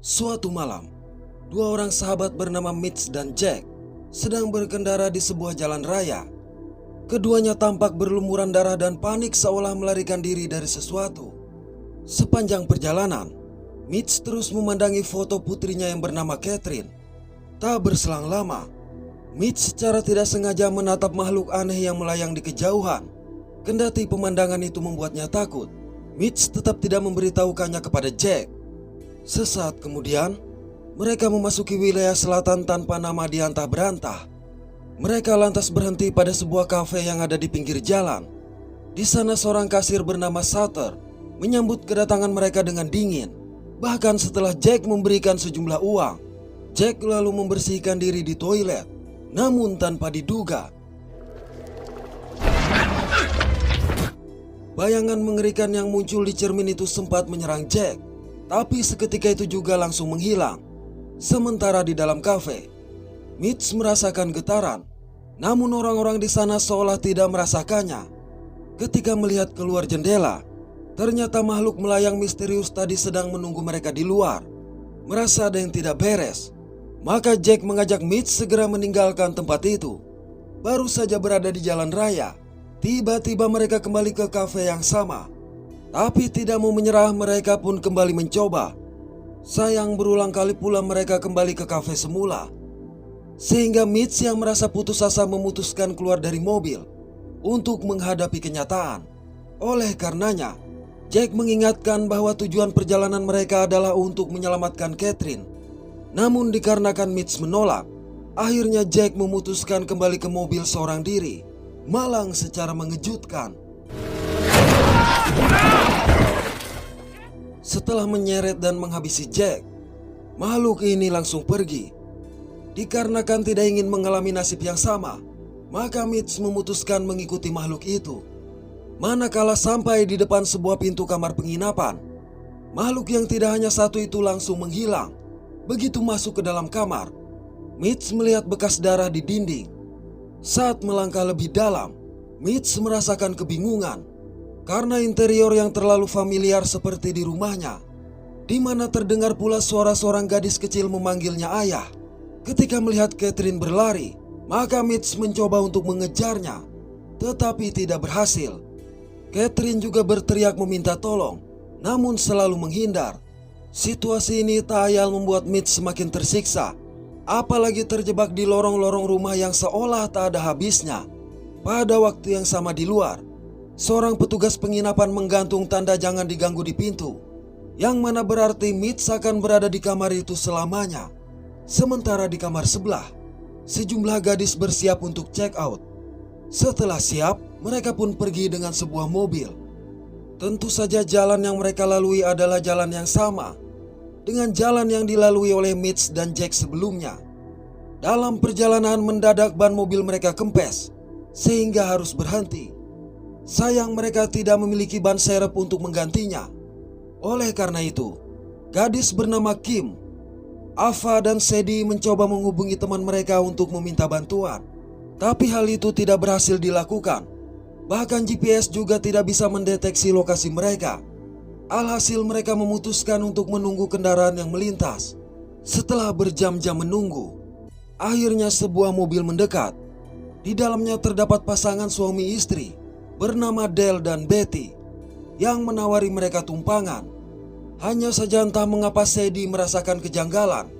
Suatu malam, dua orang sahabat bernama Mitch dan Jack sedang berkendara di sebuah jalan raya. Keduanya tampak berlumuran darah dan panik seolah melarikan diri dari sesuatu. Sepanjang perjalanan, Mitch terus memandangi foto putrinya yang bernama Catherine. Tak berselang lama, Mitch secara tidak sengaja menatap makhluk aneh yang melayang di kejauhan. Kendati pemandangan itu membuatnya takut, Mitch tetap tidak memberitahukannya kepada Jack. Sesaat kemudian, mereka memasuki wilayah selatan tanpa nama di antah berantah. Mereka lantas berhenti pada sebuah kafe yang ada di pinggir jalan. Di sana seorang kasir bernama Sutter menyambut kedatangan mereka dengan dingin. Bahkan setelah Jack memberikan sejumlah uang, Jack lalu membersihkan diri di toilet. Namun tanpa diduga, bayangan mengerikan yang muncul di cermin itu sempat menyerang Jack. Tapi seketika itu juga langsung menghilang. Sementara di dalam kafe, Mitch merasakan getaran. Namun orang-orang di sana seolah tidak merasakannya. Ketika melihat keluar jendela, ternyata makhluk melayang misterius tadi sedang menunggu mereka di luar. Merasa ada yang tidak beres, maka Jack mengajak Mitch segera meninggalkan tempat itu. Baru saja berada di jalan raya, tiba-tiba mereka kembali ke kafe yang sama. Tapi tidak mau menyerah, mereka pun kembali mencoba. Sayang berulang kali pula mereka kembali ke kafe semula. Sehingga Mitch yang merasa putus asa memutuskan keluar dari mobil untuk menghadapi kenyataan. Oleh karenanya, Jack mengingatkan bahwa tujuan perjalanan mereka adalah untuk menyelamatkan Catherine. Namun dikarenakan Mitch menolak, akhirnya Jack memutuskan kembali ke mobil seorang diri. Malang secara mengejutkan. Setelah menyeret dan menghabisi Jack, makhluk ini langsung pergi. Dikarenakan tidak ingin mengalami nasib yang sama, maka Mitch memutuskan mengikuti makhluk itu. Manakala sampai di depan sebuah pintu kamar penginapan, makhluk yang tidak hanya satu itu langsung menghilang. Begitu masuk ke dalam kamar, Mitch melihat bekas darah di dinding. Saat melangkah lebih dalam, Mitch merasakan kebingungan karena interior yang terlalu familiar seperti di rumahnya, di mana terdengar pula suara seorang gadis kecil memanggilnya ayah. Ketika melihat Catherine berlari, maka Mitch mencoba untuk mengejarnya, tetapi tidak berhasil. Catherine juga berteriak meminta tolong, namun selalu menghindar. Situasi ini tak ayal membuat Mitch semakin tersiksa, apalagi terjebak di lorong-lorong rumah yang seolah tak ada habisnya. Pada waktu yang sama di luar, seorang petugas penginapan menggantung tanda jangan diganggu di pintu, yang mana berarti Mitch akan berada di kamar itu selamanya. Sementara di kamar sebelah, sejumlah gadis bersiap untuk check out. Setelah siap, mereka pun pergi dengan sebuah mobil. Tentu saja jalan yang mereka lalui adalah jalan yang sama dengan jalan yang dilalui oleh Mitch dan Jack sebelumnya. Dalam perjalanan mendadak ban mobil mereka kempes, sehingga harus berhenti. Sayang mereka tidak memiliki ban serep untuk menggantinya. Oleh karena itu, gadis bernama Kim, Ava dan Sadie mencoba menghubungi teman mereka untuk meminta bantuan. Tapi hal itu tidak berhasil dilakukan. Bahkan GPS juga tidak bisa mendeteksi lokasi mereka. Alhasil mereka memutuskan untuk menunggu kendaraan yang melintas. Setelah berjam-jam menunggu, akhirnya sebuah mobil mendekat. Di dalamnya terdapat pasangan suami istri bernama Dale dan Betty yang menawari mereka tumpangan. Hanya saja entah mengapa Sadie merasakan kejanggalan,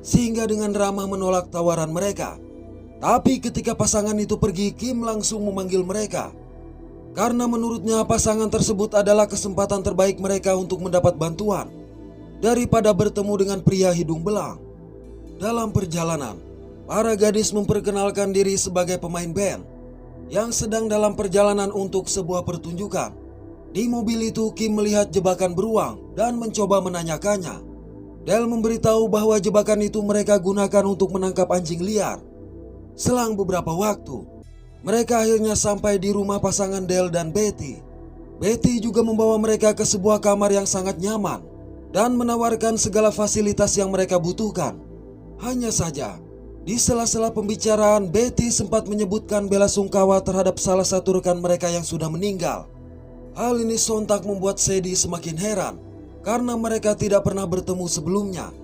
sehingga dengan ramah menolak tawaran mereka. Tapi ketika pasangan itu pergi, Kim langsung memanggil mereka. Karena menurutnya pasangan tersebut adalah kesempatan terbaik mereka untuk mendapat bantuan daripada bertemu dengan pria hidung belang. Dalam perjalanan, para gadis memperkenalkan diri sebagai pemain band yang sedang dalam perjalanan untuk sebuah pertunjukan. Di mobil itu Kim melihat jebakan beruang dan mencoba menanyakannya. Dale memberitahu bahwa jebakan itu mereka gunakan untuk menangkap anjing liar. Selang beberapa waktu, mereka akhirnya sampai di rumah pasangan Dale dan Betty. Betty juga membawa mereka ke sebuah kamar yang sangat nyaman dan menawarkan segala fasilitas yang mereka butuhkan. Hanya saja, di sela-sela pembicaraan, Betty sempat menyebutkan bela sungkawa terhadap salah satu rekan mereka yang sudah meninggal. Hal ini sontak membuat Sadie semakin heran karena mereka tidak pernah bertemu sebelumnya.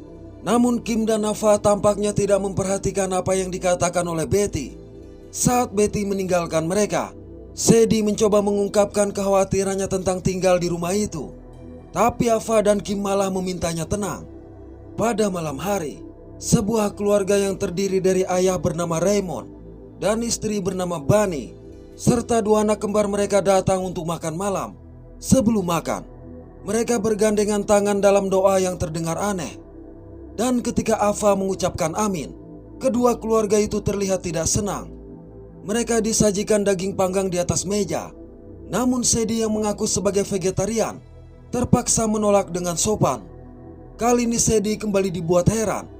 Namun Kim dan Ava tampaknya tidak memperhatikan apa yang dikatakan oleh Betty. Saat Betty meninggalkan mereka, Sadie mencoba mengungkapkan kekhawatirannya tentang tinggal di rumah itu. Tapi Ava dan Kim malah memintanya tenang. Pada malam hari, sebuah keluarga yang terdiri dari ayah bernama Raymond dan istri bernama Bunny, serta dua anak kembar mereka datang untuk makan malam. Sebelum makan, mereka bergandengan tangan dalam doa yang terdengar aneh. Dan ketika Ava mengucapkan amin, kedua keluarga itu terlihat tidak senang. Mereka disajikan daging panggang di atas meja. Namun Sadie yang mengaku sebagai vegetarian terpaksa menolak dengan sopan. Kali ini Sadie kembali dibuat heran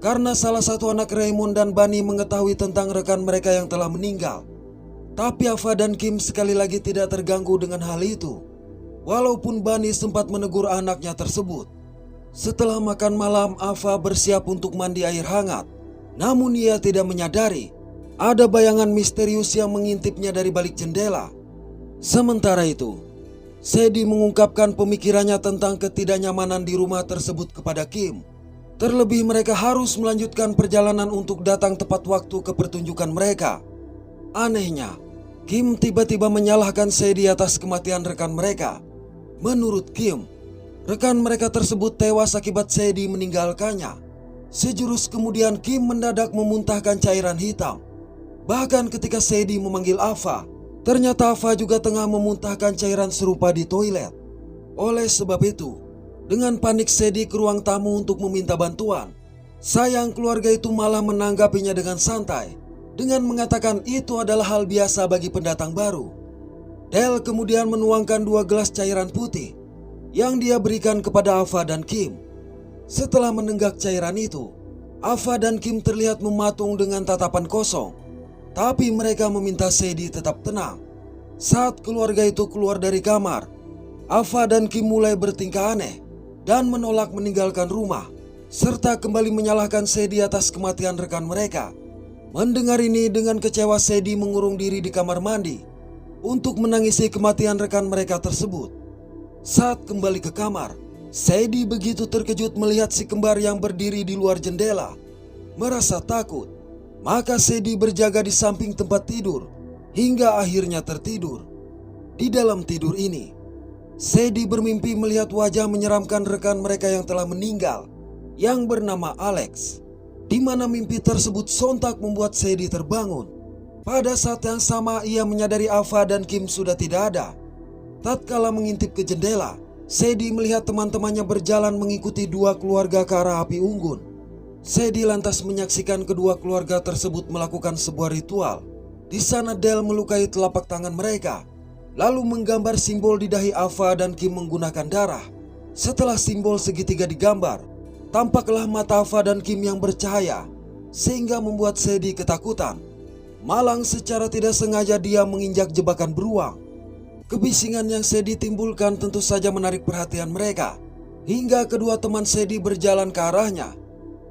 karena salah satu anak Raymond dan Bunny mengetahui tentang rekan mereka yang telah meninggal. Tapi Ava dan Kim sekali lagi tidak terganggu dengan hal itu, walaupun Bunny sempat menegur anaknya tersebut. Setelah makan malam, Ava bersiap untuk mandi air hangat. Namun ia tidak menyadari ada bayangan misterius yang mengintipnya dari balik jendela. Sementara itu, Sadie mengungkapkan pemikirannya tentang ketidaknyamanan di rumah tersebut kepada Kim. Terlebih mereka harus melanjutkan perjalanan untuk datang tepat waktu ke pertunjukan mereka. Anehnya, Kim tiba-tiba menyalahkan Sadie atas kematian rekan mereka. Menurut Kim, rekan mereka tersebut tewas akibat Sadie meninggalkannya. Sejurus kemudian Kim mendadak memuntahkan cairan hitam. Bahkan ketika Sadie memanggil Ava, ternyata Ava juga tengah memuntahkan cairan serupa di toilet. Oleh sebab itu, dengan panik Sadie ke ruang tamu untuk meminta bantuan. Sayang keluarga itu malah menanggapinya dengan santai, dengan mengatakan itu adalah hal biasa bagi pendatang baru. Del kemudian menuangkan 2 gelas cairan putih yang dia berikan kepada Ava dan Kim. Setelah menenggak cairan itu, Ava dan Kim terlihat mematung dengan tatapan kosong. Tapi mereka meminta Sadie tetap tenang. Saat keluarga itu keluar dari kamar, Ava dan Kim mulai bertingkah aneh dan menolak meninggalkan rumah, serta kembali menyalahkan Sadie atas kematian rekan mereka. Mendengar ini, dengan kecewa Sadie mengurung diri di kamar mandi untuk menangisi kematian rekan mereka tersebut. Saat kembali ke kamar, Sadie begitu terkejut melihat si kembar yang berdiri di luar jendela. Merasa takut, maka Sadie berjaga di samping tempat tidur hingga akhirnya tertidur. Di dalam tidur ini, Sadie bermimpi melihat wajah menyeramkan rekan mereka yang telah meninggal, yang bernama Alex, di mana mimpi tersebut sontak membuat Sadie terbangun. Pada saat yang sama ia menyadari Ava dan Kim sudah tidak ada. Tatkala mengintip ke jendela, Sadie melihat teman-temannya berjalan mengikuti 2 keluarga ke arah api unggun. Sadie lantas menyaksikan kedua keluarga tersebut melakukan sebuah ritual. Di sana Del melukai telapak tangan mereka, lalu menggambar simbol di dahi Ava dan Kim menggunakan darah. Setelah simbol segitiga digambar, tampaklah mata Ava dan Kim yang bercahaya, sehingga membuat Sadie ketakutan. Malang secara tidak sengaja dia menginjak jebakan beruang. Kebisingan yang Sadie timbulkan tentu saja menarik perhatian mereka, hingga kedua teman Sadie berjalan ke arahnya.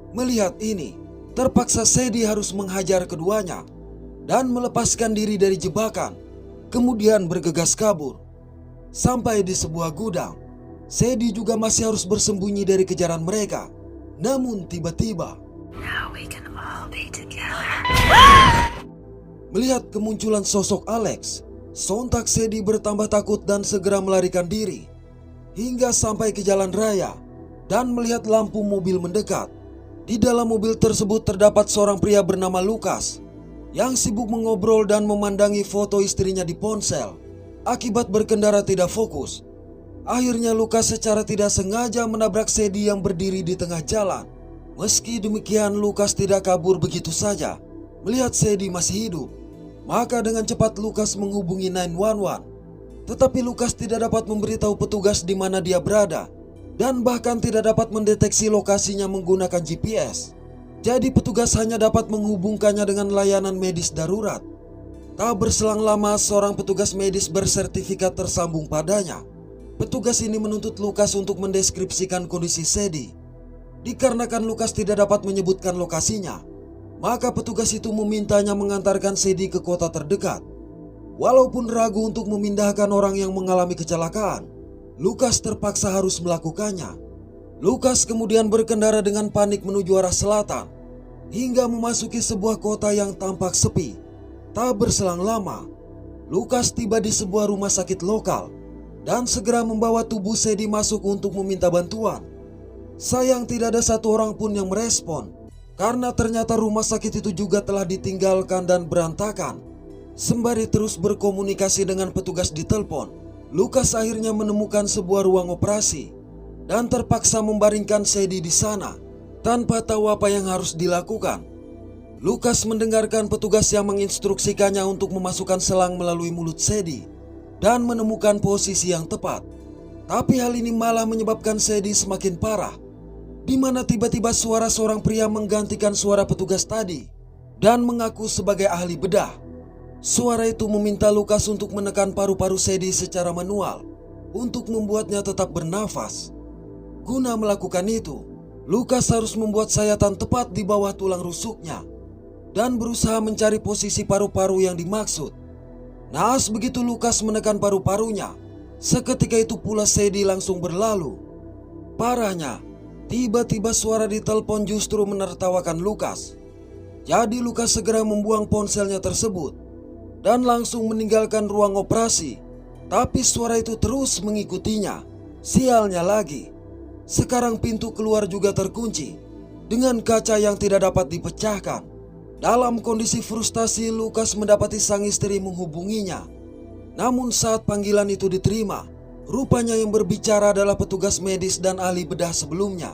Melihat ini, terpaksa Sadie harus menghajar keduanya dan melepaskan diri dari jebakan, kemudian bergegas kabur. Sampai di sebuah gudang, Sadie juga masih harus bersembunyi dari kejaran mereka. Namun tiba-tiba, melihat kemunculan sosok Alex, sontak Sadie bertambah takut dan segera melarikan diri hingga sampai ke jalan raya dan melihat lampu mobil mendekat. Di dalam mobil tersebut terdapat seorang pria bernama Lucas yang sibuk mengobrol dan memandangi foto istrinya di ponsel. Akibat berkendara tidak fokus, akhirnya Lucas secara tidak sengaja menabrak Sadie yang berdiri di tengah jalan. Meski demikian, Lucas tidak kabur begitu saja. Melihat Sadie masih hidup, maka dengan cepat Lucas menghubungi 911. Tetapi Lucas tidak dapat memberitahu petugas di mana dia berada, dan bahkan tidak dapat mendeteksi lokasinya menggunakan GPS. Jadi petugas hanya dapat menghubungkannya dengan layanan medis darurat. Tak berselang lama, seorang petugas medis bersertifikat tersambung padanya. Petugas ini menuntut Lucas untuk mendeskripsikan kondisi Sadie. Dikarenakan Lucas tidak dapat menyebutkan lokasinya, maka petugas itu memintanya mengantarkan Sadie ke kota terdekat. Walaupun ragu untuk memindahkan orang yang mengalami kecelakaan, Lucas terpaksa harus melakukannya. Lukas kemudian berkendara dengan panik menuju arah selatan hingga memasuki sebuah kota yang tampak sepi. Tak berselang lama, Lukas tiba di sebuah rumah sakit lokal dan segera membawa tubuh Sadie masuk untuk meminta bantuan. Sayang tidak ada satu orang pun yang merespon karena ternyata rumah sakit itu juga telah ditinggalkan dan berantakan. Sembari terus berkomunikasi dengan petugas di telepon, Lukas akhirnya menemukan sebuah ruang operasi dan terpaksa membaringkan Sadie di sana tanpa tahu apa yang harus dilakukan. Lukas mendengarkan petugas yang menginstruksikannya untuk memasukkan selang melalui mulut Sadie dan menemukan posisi yang tepat. Tapi hal ini malah menyebabkan Sadie semakin parah, di mana tiba-tiba suara seorang pria menggantikan suara petugas tadi dan mengaku sebagai ahli bedah. Suara itu meminta Lukas untuk menekan paru-paru Sadie secara manual untuk membuatnya tetap bernafas. Guna melakukan itu, Lukas harus membuat sayatan tepat di bawah tulang rusuknya dan berusaha mencari posisi paru-paru yang dimaksud. Naas begitu Lukas menekan paru-parunya, seketika itu pula Sadie langsung berlalu. Parahnya, tiba-tiba suara di telepon justru menertawakan Lukas. Jadi Lukas segera membuang ponselnya tersebut dan langsung meninggalkan ruang operasi. Tapi suara itu terus mengikutinya. Sialnya lagi, sekarang pintu keluar juga terkunci dengan kaca yang tidak dapat dipecahkan. Dalam kondisi frustasi, Lukas mendapati sang istri menghubunginya. Namun saat panggilan itu diterima, rupanya yang berbicara adalah petugas medis dan ahli bedah sebelumnya.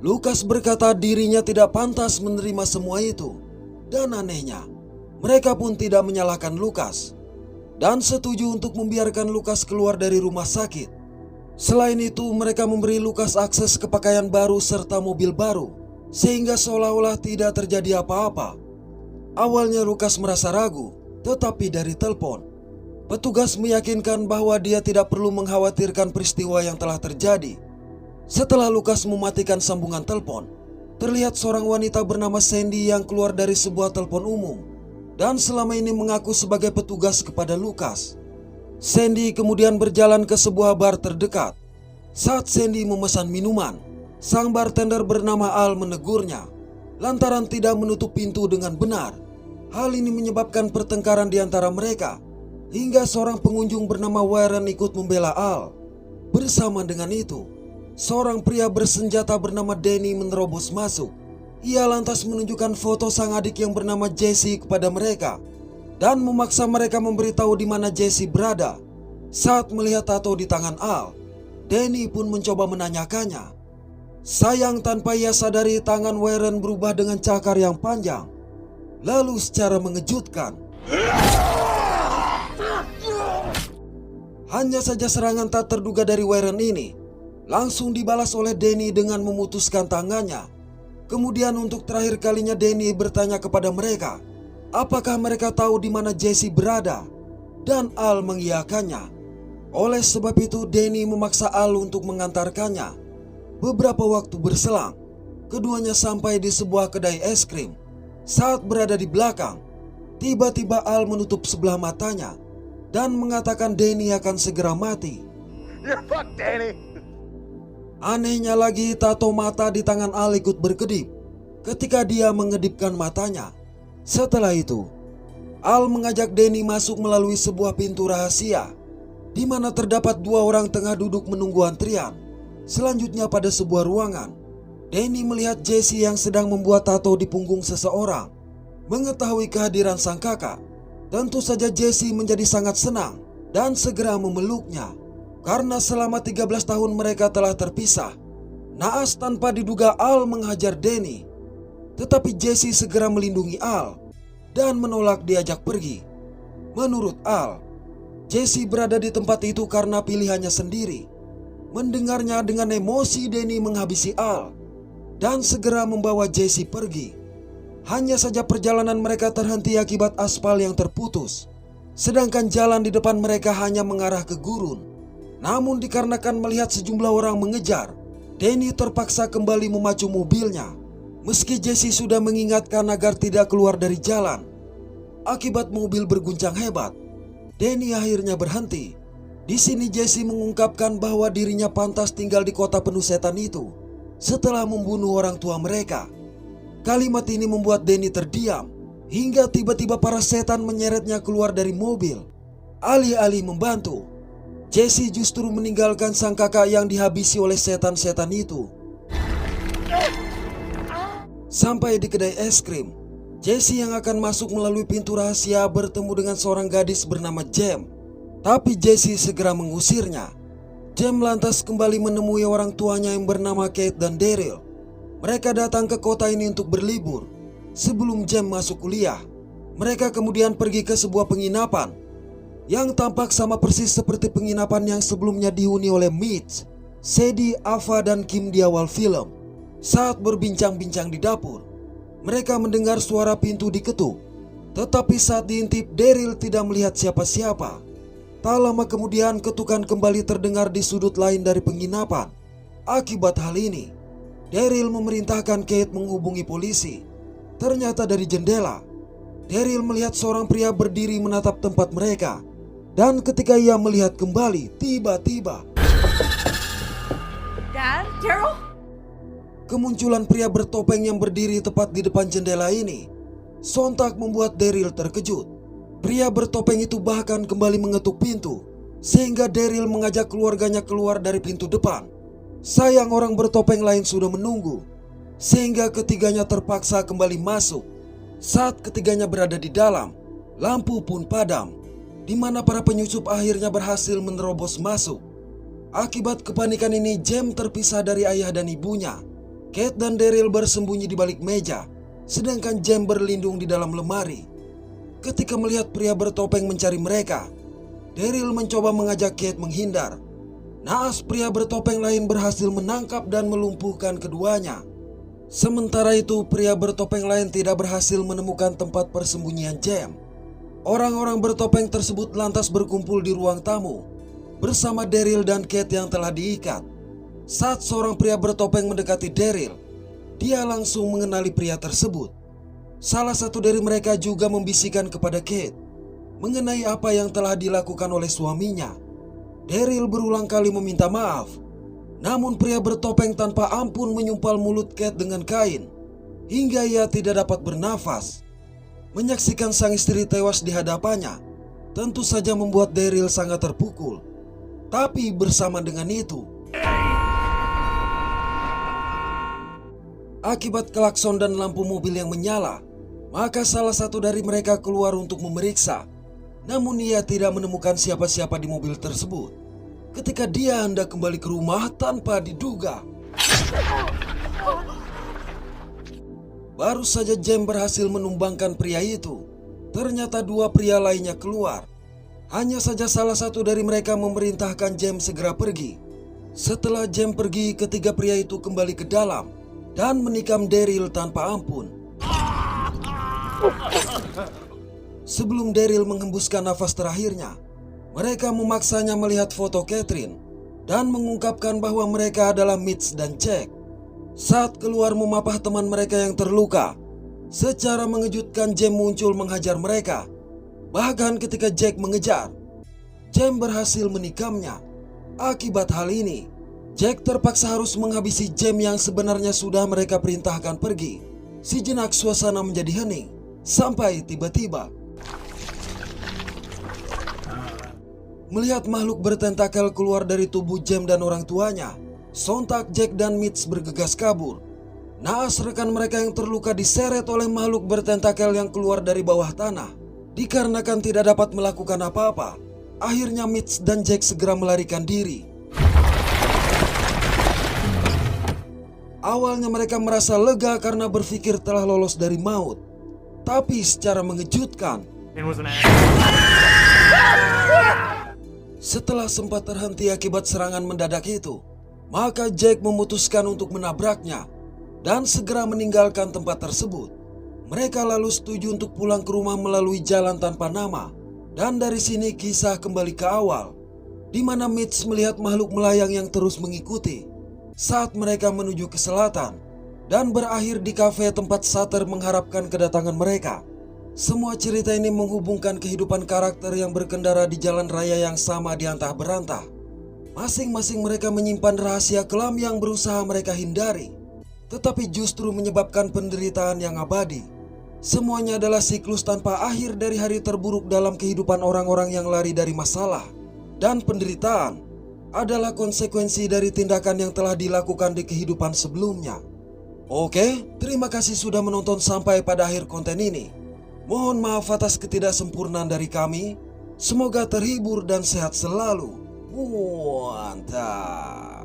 Lukas berkata dirinya tidak pantas menerima semua itu. Dan anehnya, mereka pun tidak menyalahkan Lukas dan setuju untuk membiarkan Lukas keluar dari rumah sakit. Selain itu, mereka memberi Lukas akses ke pakaian baru serta mobil baru, sehingga seolah-olah tidak terjadi apa-apa. Awalnya Lukas merasa ragu, tetapi dari telepon, petugas meyakinkan bahwa dia tidak perlu mengkhawatirkan peristiwa yang telah terjadi. Setelah Lukas mematikan sambungan telepon, terlihat seorang wanita bernama Sandy yang keluar dari sebuah telepon umum dan selama ini mengaku sebagai petugas kepada Lukas. Sandy kemudian berjalan ke sebuah bar terdekat. Saat Sandy memesan minuman, sang bartender bernama Al menegurnya lantaran tidak menutup pintu dengan benar. Hal ini menyebabkan pertengkaran di antara mereka hingga seorang pengunjung bernama Warren ikut membela Al. Bersama dengan itu, seorang pria bersenjata bernama Danny menerobos masuk. Ia lantas menunjukkan foto sang adik yang bernama Jesse kepada mereka dan memaksa mereka memberitahu di mana Jesse berada. Saat melihat tato di tangan Al, Danny pun mencoba menanyakannya. Sayang tanpa ia sadari tangan Warren berubah dengan cakar yang panjang. Lalu secara mengejutkan, hanya saja serangan tak terduga dari Warren ini langsung dibalas oleh Danny dengan memutuskan tangannya. Kemudian untuk terakhir kalinya Danny bertanya kepada mereka apakah mereka tahu di mana Jesse berada, dan Al mengiyakannya. Oleh sebab itu Danny memaksa Al untuk mengantarkannya. Beberapa waktu berselang, keduanya sampai di sebuah kedai es krim. Saat berada di belakang, tiba-tiba Al menutup sebelah matanya dan mengatakan Danny akan segera mati. You're fucked, Danny. Anehnya lagi, tato mata di tangan Al ikut berkedip ketika dia mengedipkan matanya. Setelah itu, Al mengajak Danny masuk melalui sebuah pintu rahasia di mana terdapat dua orang tengah duduk menunggu antrian. Selanjutnya pada sebuah ruangan, Danny melihat Jesse yang sedang membuat tato di punggung seseorang. Mengetahui kehadiran sang kakak, tentu saja Jesse menjadi sangat senang dan segera memeluknya. Karena selama 13 tahun mereka telah terpisah, naas tanpa diduga Al menghajar Danny. Tetapi Jesse segera melindungi Al dan menolak diajak pergi. Menurut Al, Jesse berada di tempat itu karena pilihannya sendiri. Mendengarnya dengan emosi, Danny menghabisi Al dan segera membawa Jesse pergi. Hanya saja perjalanan mereka terhenti akibat aspal yang terputus, sedangkan jalan di depan mereka hanya mengarah ke gurun. Namun dikarenakan melihat sejumlah orang mengejar, Danny terpaksa kembali memacu mobilnya. Meski Jesse sudah mengingatkan agar tidak keluar dari jalan, akibat mobil berguncang hebat, Danny akhirnya berhenti Di sini Jesse mengungkapkan bahwa dirinya pantas tinggal di kota penuh setan itu setelah membunuh orang tua mereka. Kalimat ini membuat Danny terdiam hingga tiba-tiba para setan menyeretnya keluar dari mobil. Alih-alih membantu, Jesse justru meninggalkan sang kakak yang dihabisi oleh setan-setan itu. Sampai di kedai es krim, Jesse yang akan masuk melalui pintu rahasia bertemu dengan seorang gadis bernama Jem. Tapi Jesse segera mengusirnya. Jem lantas kembali menemui orang tuanya yang bernama Kate dan Daryl. Mereka datang ke kota ini untuk berlibur. Sebelum Jem masuk kuliah, mereka kemudian pergi ke sebuah penginapan yang tampak sama persis seperti penginapan yang sebelumnya dihuni oleh Mitch, Sadie, Ava, dan Kim di awal film. Saat berbincang-bincang di dapur, mereka mendengar suara pintu diketuk. Tetapi saat diintip, Daryl tidak melihat siapa-siapa. Tak lama kemudian ketukan kembali terdengar di sudut lain dari penginapan. Akibat hal ini, Daryl memerintahkan Kate menghubungi polisi. Ternyata dari jendela, Daryl melihat seorang pria berdiri menatap tempat mereka. Dan ketika ia melihat kembali, tiba-tiba Dad? Daryl? kemunculan pria bertopeng yang berdiri tepat di depan jendela ini sontak membuat Daryl terkejut. Pria bertopeng itu bahkan kembali mengetuk pintu, sehingga Daryl mengajak keluarganya keluar dari pintu depan. Sayang orang bertopeng lain sudah menunggu, sehingga ketiganya terpaksa kembali masuk. Saat ketiganya berada di dalam, lampu pun padam, di mana para penyusup akhirnya berhasil menerobos masuk. Akibat kepanikan ini, Jem terpisah dari ayah dan ibunya. Kate dan Daryl bersembunyi di balik meja, sedangkan Jem berlindung di dalam lemari. Ketika melihat pria bertopeng mencari mereka, Daryl mencoba mengajak Kate menghindar. Naas pria bertopeng lain berhasil menangkap dan melumpuhkan keduanya. Sementara itu, pria bertopeng lain tidak berhasil menemukan tempat persembunyian Jem. Orang-orang bertopeng tersebut lantas berkumpul di ruang tamu bersama Daryl dan Kate yang telah diikat. Saat seorang pria bertopeng mendekati Daryl, dia langsung mengenali pria tersebut. Salah satu dari mereka juga membisikkan kepada Kate mengenai apa yang telah dilakukan oleh suaminya. Daryl berulang kali meminta maaf, namun pria bertopeng tanpa ampun menyumpal mulut Kate dengan kain hingga ia tidak dapat bernafas. Menyaksikan sang istri tewas di hadapannya tentu saja membuat Daryl sangat terpukul. Tapi bersama dengan itu, akibat klakson dan lampu mobil yang menyala, maka salah satu dari mereka keluar untuk memeriksa. Namun ia tidak menemukan siapa-siapa di mobil tersebut. Ketika dia hendak kembali ke rumah tanpa diduga, baru saja Jem berhasil menumbangkan pria itu. Ternyata dua pria lainnya keluar. Hanya saja salah satu dari mereka memerintahkan Jem segera pergi. Setelah Jem pergi, ketiga pria itu kembali ke dalam dan menikam Daryl tanpa ampun. Sebelum Daryl menghembuskan nafas terakhirnya, mereka memaksanya melihat foto Catherine dan mengungkapkan bahwa mereka adalah Mitch dan Jack. Saat keluar memapah teman mereka yang terluka, secara mengejutkan Jem muncul menghajar mereka. Bahkan ketika Jack mengejar, Jem berhasil menikamnya. Akibat hal ini, Jack terpaksa harus menghabisi Jem yang sebenarnya sudah mereka perintahkan pergi. Sejenak suasana menjadi hening, sampai tiba-tiba melihat makhluk bertentakel keluar dari tubuh Jem dan orang tuanya. Sontak Jack dan Mitch bergegas kabur. Naas rekan mereka yang terluka diseret oleh makhluk bertentakel yang keluar dari bawah tanah. Dikarenakan tidak dapat melakukan apa-apa, akhirnya Mitch dan Jack segera melarikan diri. Awalnya mereka merasa lega karena berpikir telah lolos dari maut. Tapi secara mengejutkan, setelah sempat terhenti akibat serangan mendadak itu, maka Jack memutuskan untuk menabraknya dan segera meninggalkan tempat tersebut. Mereka lalu setuju untuk pulang ke rumah melalui jalan tanpa nama. Dan dari sini kisah kembali ke awal, di mana Mitch melihat makhluk melayang yang terus mengikuti saat mereka menuju ke selatan, dan berakhir di kafe tempat Sutter mengharapkan kedatangan mereka. Semua cerita ini menghubungkan kehidupan karakter yang berkendara di jalan raya yang sama di antah berantah. Masing-masing mereka menyimpan rahasia kelam yang berusaha mereka hindari, tetapi justru menyebabkan penderitaan yang abadi. Semuanya adalah siklus tanpa akhir dari hari terburuk dalam kehidupan orang-orang yang lari dari masalah. Dan penderitaan adalah konsekuensi dari tindakan yang telah dilakukan di kehidupan sebelumnya. Oke, terima kasih sudah menonton sampai pada akhir konten ini. Mohon maaf atas ketidaksempurnaan dari kami. Semoga terhibur dan sehat selalu. Mantap.